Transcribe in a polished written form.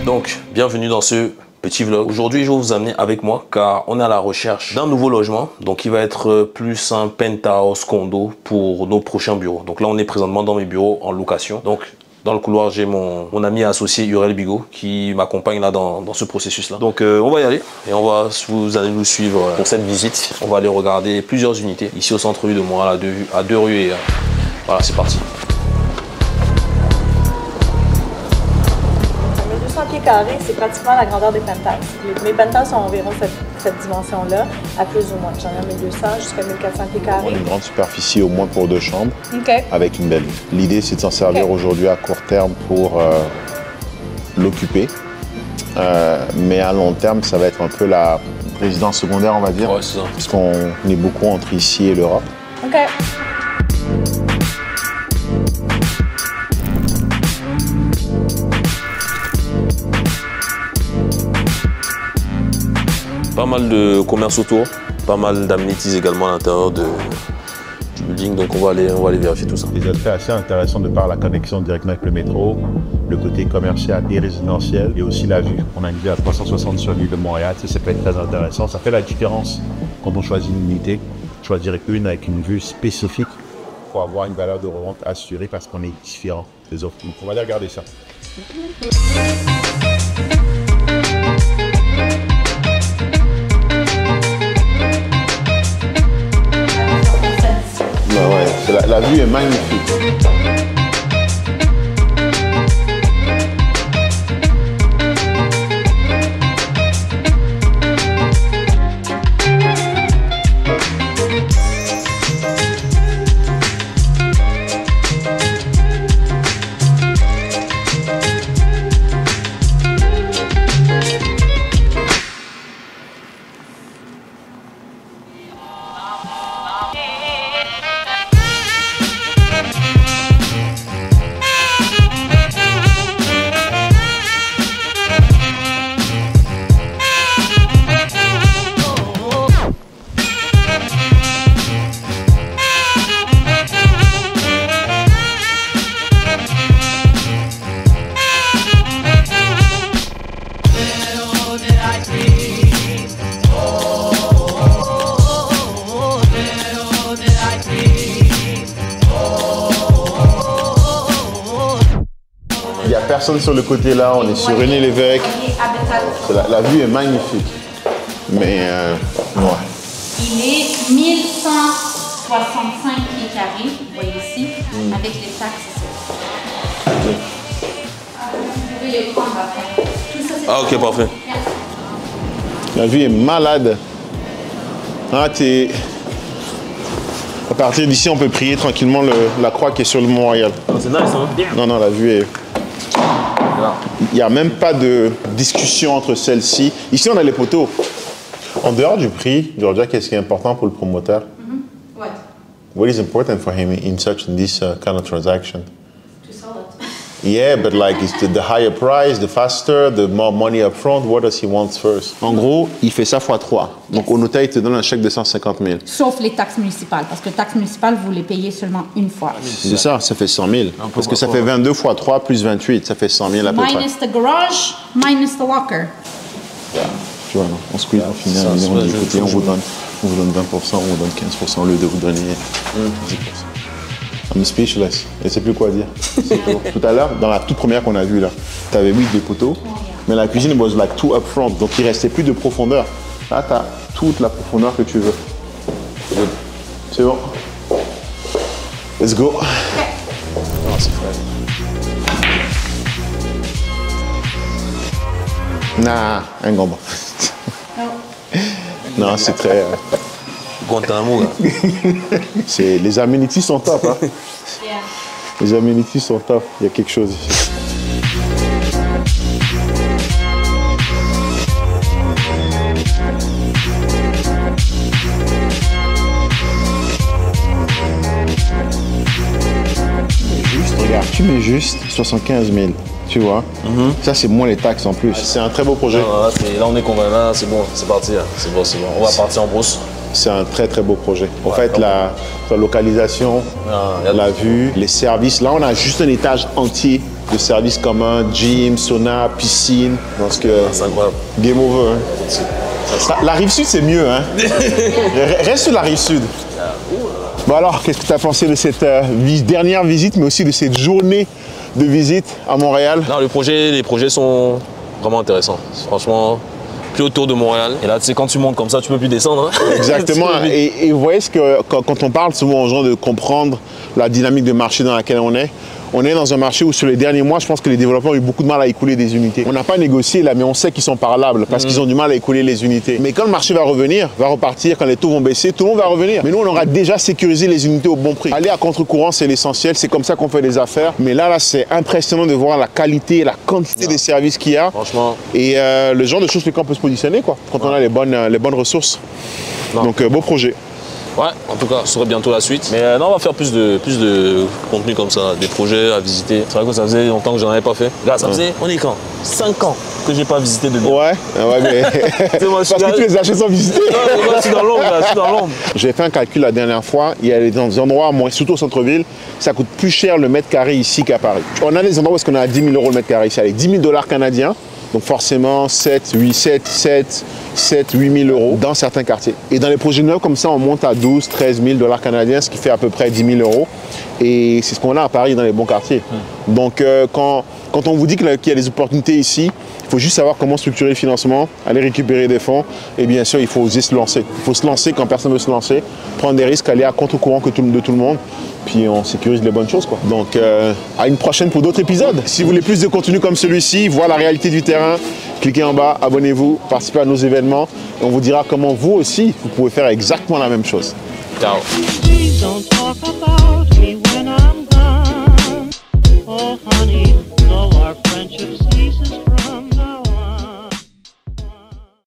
Donc, bienvenue dans ce petit vlog. Aujourd'hui, je vais vous amener avec moi car on est à la recherche d'un nouveau logement. Donc, il va être plus un penthouse condo pour nos prochains bureaux. Donc là, on est présentement dans mes bureaux en location. Donc, dans le couloir, j'ai mon ami associé Urel Bigot qui m'accompagne là dans ce processus-là. Donc, on va y aller et vous allez nous suivre pour cette visite. On va aller regarder plusieurs unités ici au centre-ville de Montréal à deux rues et voilà, c'est parti. 200 pieds carrés, c'est pratiquement la grandeur des penthouses. Mes penthouses sont environ cette dimension-là, à plus ou moins. J'en ai 1200 jusqu'à 1400 pieds carrés. On a une grande superficie au moins pour 2 chambres, okay, avec une belle vue. L'idée, c'est de s'en servir aujourd'hui à court terme pour l'occuper. Mais à long terme, ça va être un peu la résidence secondaire, on va dire. Ouais, c'est ça. Parce qu'on est beaucoup entre ici et l'Europe. OK. Pas mal de commerce autour, pas mal d'amenities également à l'intérieur du building, donc on va aller vérifier tout ça. Des aspects assez intéressants de par la connexion directement avec le métro, le côté commercial et résidentiel et aussi la vue. On a une vue à 360 sur l'île de Montréal, ça peut être très intéressant. Ça fait la différence quand on choisit une unité, choisir une avec une vue spécifique pour avoir une valeur de revente assurée parce qu'on est différent des autres. Donc on va aller regarder ça. Ouais, la vue est magnifique. Il n'y a personne sur le côté là, on est sur René Lévesque. La vue est magnifique. Mais ouais. Il est 1165 pieds carrés, vous voyez ici, avec les taxes. Okay. Vous pouvez les prendre après. Tout ça, Ah ok, parfait. La vue est malade. Ah, à partir d'ici, on peut prier tranquillement la croix qui est sur le Mont-Royal. C'est nice, hein? Non, non, la vue est... Il n'y a même pas de discussion entre celles-ci. Ici, on a les poteaux. En dehors du prix, Georgia, qu'est-ce qui est important pour le promoteur? What? What is important for him in this kind of transaction? To sell it. Yeah, but like it's the higher price, the faster, the more money up front. What does he want first? En gros, il fait ça x 3. Donc au notaire, il te donne un chèque de 150 000. Sauf les taxes municipales, parce que les taxes municipales, vous les payez seulement une fois. C'est ça, ça fait 100 000. Parce que ça fait 22 x 3 plus 28, ça fait 100 000 à peu près. Minus the garage, minus the locker. Tu vois, non, on squeeze, on finit, on dit écoutez, on vous donne 20%, on vous donne 15% au lieu de vous donner 10%. I'm speechless. Et c'est plus quoi dire. Tout à l'heure, dans la toute première qu'on a vue là, tu avais des poteaux, mais la cuisine was like too up front, donc il restait plus de profondeur. Là, tu as toute la profondeur que tu veux. C'est bon. Let's go. Ah, c'est frais. Nah, un gomba. Non, c'est très... Guantanamo, là. Les amenities sont top. Hein. Yeah. Les amenities sont top. Il y a quelque chose ici. Regarde, tu mets juste 75 000, tu vois. Ça, c'est moins les taxes en plus. C'est un très beau projet. Là, on est convaincu. Là, c'est bon, c'est parti. C'est bon, c'est bon. On va partir en brousse. C'est un très, très beau projet. En fait, la localisation, la vue, les services. Là, on a juste un étage entier de services communs, gym, sauna, piscine. Parce que c'est incroyable. Game over. Hein. La rive sud, c'est mieux. Hein. Reste sur la rive sud. Bon alors, qu'est-ce que tu as pensé de cette dernière visite, mais aussi de cette journée de visite à Montréal? Non, les projets sont vraiment intéressants. Franchement, plus autour de Montréal. Et là, tu sais, quand tu montes comme ça, tu peux plus descendre. Hein. Exactement. Et vous voyez, quand on parle souvent aux gens de comprendre la dynamique de marché dans laquelle on est dans un marché où sur les derniers mois, je pense que les développeurs ont eu beaucoup de mal à écouler des unités. On n'a pas négocié là, mais on sait qu'ils sont parlables parce qu'ils ont du mal à écouler les unités. Mais quand le marché va revenir, va repartir, quand les taux vont baisser, tout le monde va revenir. Mais nous, on aura déjà sécurisé les unités au bon prix. Aller à contre-courant, c'est l'essentiel. C'est comme ça qu'on fait des affaires. Mais là, c'est impressionnant de voir la qualité et la quantité des services qu'il y a. Franchement. Et le genre de choses sur lesquelles on peut se positionner quand on a les bonnes ressources. Donc, beau projet. Ouais, en tout cas, ce serait bientôt la suite. Mais non, on va faire plus de contenu comme ça, des projets à visiter. C'est vrai que ça faisait longtemps que j'en avais pas fait. Là, ça faisait, on est quand 5 ans que j'ai pas visité de Ouais, mais parce que tu les achètes sans visiter. Non, je suis dans l'ombre, je suis dans l'ombre. J'ai fait un calcul la dernière fois. Il y a des endroits, surtout au centre-ville, ça coûte plus cher le mètre carré ici qu'à Paris. On a des endroits où on a 10 000 € le mètre carré ici, avec 10 000 $ canadiens. Donc forcément 7, 8 000 € dans certains quartiers. Et dans les projets neufs comme ça, on monte à 12, 13 000 $ canadiens, ce qui fait à peu près 10 000 €. Et c'est ce qu'on a à Paris dans les bons quartiers. Donc quand on vous dit qu'il y a des opportunités ici, il faut juste savoir comment structurer le financement, aller récupérer des fonds. Et bien sûr, il faut oser se lancer. Il faut se lancer quand personne ne veut se lancer, prendre des risques, aller à contre-courant de tout le monde. Puis on sécurise les bonnes choses, quoi. Donc à une prochaine pour d'autres épisodes. Si vous voulez plus de contenu comme celui-ci, voir la réalité du terrain, cliquez en bas, abonnez-vous, participez à nos événements. Et on vous dira comment vous aussi, vous pouvez faire exactement la même chose. Ciao. Please don't talk about me when I'm gone. Oh honey, though our friendship ceases